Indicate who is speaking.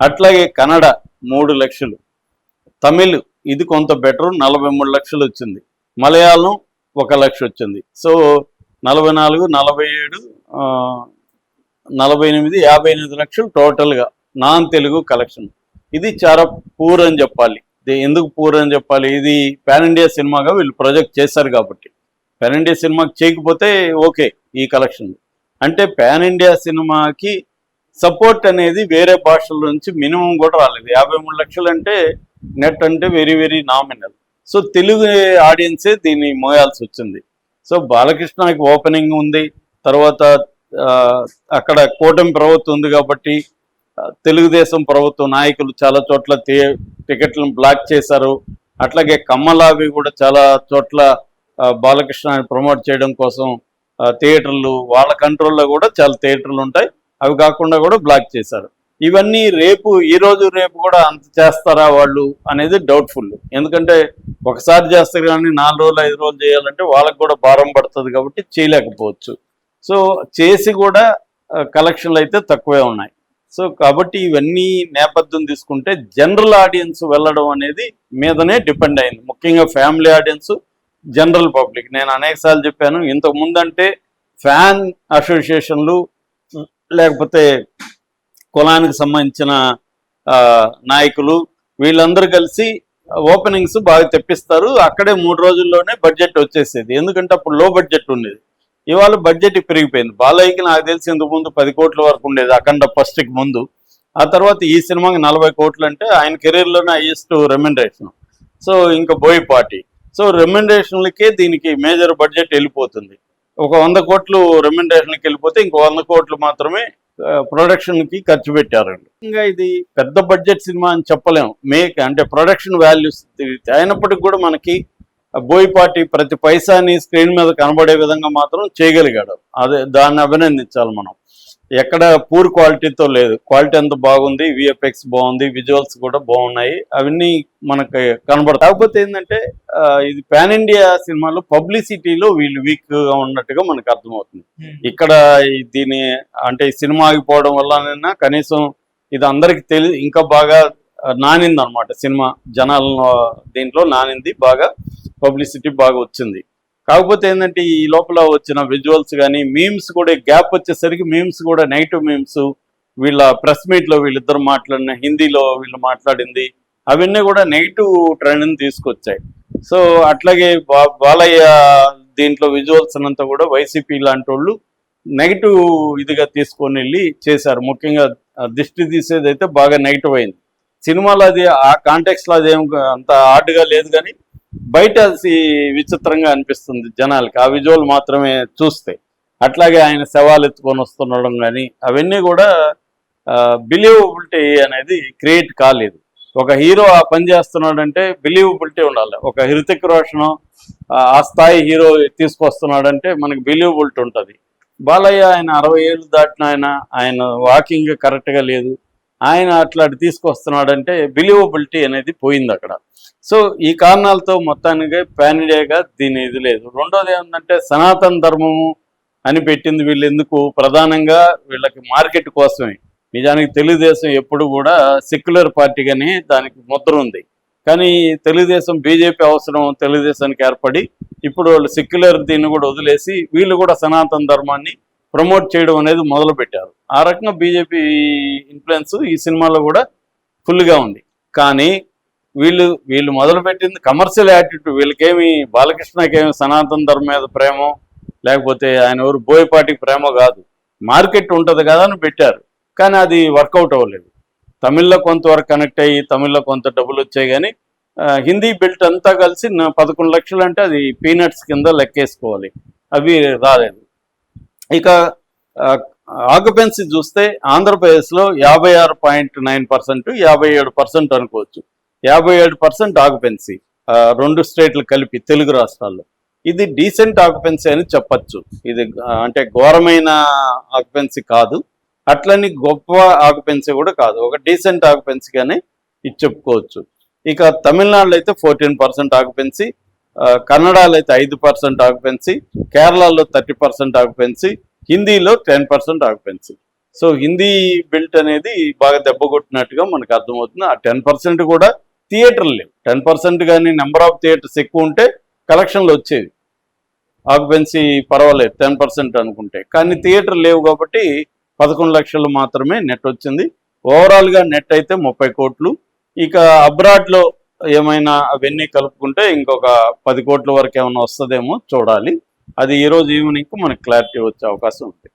Speaker 1: అట్లాగే కన్నడ 3 లక్షలు, తమిళ్ ఇది కొంత బెటర్ 43 లక్షలు వచ్చింది, మలయాళం 1 లక్ష వచ్చింది. సో 44, 47, 48, 58 లక్షలు టోటల్గా నాన్ తెలుగు కలెక్షన్. ఇది చాలా పూర్ అని చెప్పాలి. ఎందుకు పూర్ అని చెప్పాలి? ఇది పాన్ ఇండియా సినిమాగా వీళ్ళు ప్రొజెక్ట్ చేశారు కాబట్టి. పాన్ ఇండియా సినిమాకి చేయకపోతే ఓకే ఈ కలెక్షన్. అంటే పాన్ ఇండియా సినిమాకి సపోర్ట్ అనేది వేరే భాషల నుంచి మినిమం కూడా రాలేదు. 53 లక్షలు అంటే నెట్ అంటే very very nominal. So Telugu ఆడియన్సే దీన్ని మోయాల్సి వచ్చింది. సో బాలకృష్ణకి ఓపెనింగ్ ఉంది, తర్వాత అక్కడ కూటమి ప్రభుత్వం ఉంది కాబట్టి తెలుగుదేశం ప్రభుత్వం నాయకులు చాలా చోట్ల టికెట్లను బ్లాక్ చేశారు. అట్లాగే కమ్మలావి కూడా చాలా చోట్ల బాలకృష్ణని ప్రమోట్ చేయడం కోసం థియేటర్లు వాళ్ళ కంట్రోల్లో కూడా చాలా థియేటర్లు ఉంటాయి, అవి కాకుండా కూడా బ్లాక్ చేశారు. ఇవన్నీ ఈ రోజు రేపు కూడా అంత చేస్తారా వాళ్ళు అనేది డౌట్ఫుల్. ఎందుకంటే ఒకసారి చేస్తారు కానీ 4 రోజులు 5 రోజులు చేయాలంటే వాళ్ళకు కూడా భారం పడుతుంది కాబట్టి చేయలేకపోవచ్చు. సో చేసి కూడా కలెక్షన్లు అయితే తక్కువే ఉన్నాయి. సో కాబట్టి ఇవన్నీ నేపథ్యం తీసుకుంటే జనరల్ ఆడియన్స్ వెళ్ళడం అనేది మీదనే డిపెండ్ అయింది, ముఖ్యంగా ఫ్యామిలీ ఆడియన్స్, జనరల్ పబ్లిక్. నేను అనేకసార్లు చెప్పాను, ఇంతకు ముందంటే ఫ్యాన్ అసోసియేషన్లు లేకపోతే కులానికి సంబంధించిన నాయకులు వీళ్ళందరూ కలిసి ఓపెనింగ్స్ బాగా తెప్పిస్తారు, అక్కడే 3 రోజుల్లోనే బడ్జెట్ వచ్చేసేది. ఎందుకంటే అప్పుడు లో బడ్జెట్ ఉండేది. ఇవాళ బడ్జెట్ పెరిగిపోయింది. బాలయ్యకి నాకు తెలిసి ఇంతకుముందు 10 కోట్ల వరకు ఉండేది అఖండ ఫస్ట్కి ముందు. ఆ తర్వాత ఈ సినిమాకి 40 కోట్లు అంటే ఆయన కెరీర్లోనే హైయెస్ట్ రెమ్యునరేషన్. సో ఇంకా బోయపాటి. సో రెమ్యునరేషన్లకే దీనికి మేజర్ బడ్జెట్ వెళ్ళిపోతుంది. ఒక 100 కోట్లు రెమ్యునరేషన్కి వెళ్ళిపోతే ఇంకో 100 కోట్లు మాత్రమే ప్రొడక్షన్కి ఖర్చు పెట్టారండి. ఇంకా ఇది పెద్ద బడ్జెట్ సినిమా అని చెప్పలేము, అంటే ప్రొడక్షన్ వాల్యూస్ అయినప్పటికి కూడా మనకి బోయపాటి ప్రతి పైసాని స్క్రీన్ మీద కనబడే విధంగా మాత్రం చేయగలిగాడు. దాన్ని అభినందించాలి మనం. ఎక్కడ పూర్ క్వాలిటీతో లేదు, క్వాలిటీ అంత బాగుంది, విఎఫ్ఎక్స్ బాగుంది, విజువల్స్ కూడా బాగున్నాయి, అవన్నీ మనకి కనబడతాయి. కాకపోతే ఏంటంటే ఇది పాన్ ఇండియా సినిమాలో పబ్లిసిటీలో వీళ్ళు వీక్గా ఉన్నట్టుగా మనకు అర్థమవుతుంది. ఇక్కడ దీని అంటే ఈ సినిమా ఆగిపోవడం వల్లనైనా కనీసం ఇది అందరికి ఇంకా బాగా నానింది అనమాట. సినిమా జనాల దీంట్లో నానింది, బాగా పబ్లిసిటీ బాగా వచ్చింది. కాకపోతే ఏంటంటే ఈ లోపల వచ్చిన విజువల్స్ కానీ మీమ్స్ కూడా గ్యాప్ వచ్చేసరికి మీమ్స్ కూడా నెగిటివ్ మీమ్స్, వీళ్ళ ప్రెస్ మీట్లో వీళ్ళిద్దరు మాట్లాడిన హిందీలో వీళ్ళు మాట్లాడింది అవన్నీ కూడా నెగిటివ్ ట్రెండ్ని తీసుకొచ్చాయి. సో అట్లాగే బాలయ్య దీంట్లో విజువల్స్ అంతా కూడా వైసీపీ లాంటి వాళ్ళు నెగిటివ్ ఇదిగా తీసుకొని వెళ్ళి చేశారు. ముఖ్యంగా దిష్టి తీసేది అయితే బాగా నెగిటివ్ అయింది. సినిమాలో అది ఆ కాంటెక్స్లో అదేం అంత ఆర్డ్గా లేదు, కానీ బయట విచిత్రంగా అనిపిస్తుంది జనాలకి ఆ విజువల్ మాత్రమే చూస్తే. అట్లాగే ఆయన శవాలు ఎత్తుకొని వస్తుండడం కానీ అవన్నీ కూడా బిలీవబిలిటీ అనేది క్రియేట్ కాలేదు. ఒక హీరో ఆ పని చేస్తున్నాడంటే బిలీవబిలిటీ ఉండాలి. ఒక హృతిక్ రోషన్ ఆ స్థాయి హీరో తీసుకొస్తున్నాడంటే మనకి బిలీవబిలిటీ ఉంటుంది. బాలయ్య ఆయన 60 ఏళ్ళు దాటిన ఆయన వాకింగ్ కరెక్ట్గా లేదు, ఆయన అట్లాంటి తీసుకొస్తున్నాడంటే బిలీవబిలిటీ అనేది పోయింది అక్కడ. సో ఈ కారణాలతో మొత్తానికి పాన్ ఇండియాగా దీని ఇది లేదు. రెండోది ఏంటంటే సనాతన ధర్మము అని పెట్టింది వీళ్ళు ఎందుకు, ప్రధానంగా వీళ్ళకి మార్కెట్ కోసమే. నిజానికి తెలుగుదేశం ఎప్పుడు కూడా సెక్యులర్ పార్టీగానే దానికి ముద్ర ఉంది, కానీ తెలుగుదేశం బీజేపీ అవసరం తెలుగుదేశానికి ఏర్పడి ఇప్పుడు వాళ్ళు సెక్యులర్ దీన్ని కూడా వదిలేసి వీళ్ళు కూడా సనాతన ధర్మాన్ని ప్రమోట్ చేయడం అనేది మొదలుపెట్టారు. ఆ రకంగా బీజేపీ ఇన్ఫ్లుయెన్స్ ఈ సినిమాలో కూడా ఫుల్గా ఉంది. కానీ వీళ్ళు మొదలుపెట్టింది కమర్షియల్ యాటిట్యూడ్. వీళ్ళకేమి బాలకృష్ణకేమి సనాతన ధర్మం మీద ప్రేమ లేకపోతే ఆయన ఎవరు బోయపాటికి ప్రేమ కాదు, మార్కెట్ ఉంటుంది కదా అని పెట్టారు. కానీ అది వర్కౌట్ అవ్వలేదు. తమిళ్లో కొంతవరకు కనెక్ట్ అయ్యి తమిళ్లో కొంత డబ్బులు వచ్చాయి, కానీ హిందీ బెల్ట్ అంతా కలిసి 11 లక్షలు అంటే అది పీనట్స్ కింద లెక్కేసుకోవాలి, అవి రాలేదు. ఇక ఆక్యుపెన్సీ చూస్తే ఆంధ్రప్రదేశ్లో 56.9%, 57% అనుకోవచ్చు. 57% ఆక్యుపెన్సీ 2 స్టేట్లు కలిపి తెలుగు రాష్ట్రాల్లో. ఇది డీసెంట్ ఆక్యుపెన్సీ అని చెప్పచ్చు. ఇది అంటే ఘోరమైన ఆక్యుపెన్సీ కాదు, అట్లని గొప్ప ఆక్యుపెన్సీ కూడా కాదు, ఒక డీసెంట్ ఆక్యుపెన్సీగానే ఇది చెప్పుకోవచ్చు. ఇక తమిళనాడులో అయితే 14% ఆక్యుపెన్సీ, కన్నడలో అయితే 5% ఆక్యుపెన్సీ, కేరళలో 30% ఆక్యుపెన్సీ, హిందీలో 10% ఆక్యుపెన్సీ. సో హిందీ బెల్ట్ అనేది బాగా దెబ్బ కొట్టినట్టుగా మనకు అర్థమవుతుంది. ఆ 10% కూడా థియేటర్లు లేవు. 10% కానీ నెంబర్ ఆఫ్ థియేటర్స్ ఎక్కువ ఉంటే కలెక్షన్లు వచ్చేవి, ఆక్యుపెన్సీ పర్వాలేదు 10% అనుకుంటే. కానీ థియేటర్ లేవు కాబట్టి 11 లక్షలు మాత్రమే నెట్ వచ్చింది. ఓవరాల్గా నెట్ అయితే 30 కోట్లు. ఇక అబ్రాడ్లో ఏమైనా అవన్నీ కలుపుకుంటే ఇంకొక 10 కోట్ల వరకు ఏమైనా వస్తుందేమో చూడాలి. అది ఈరోజు ఈవినింగ్కి మనకి క్లారిటీ వచ్చే అవకాశం ఉంది.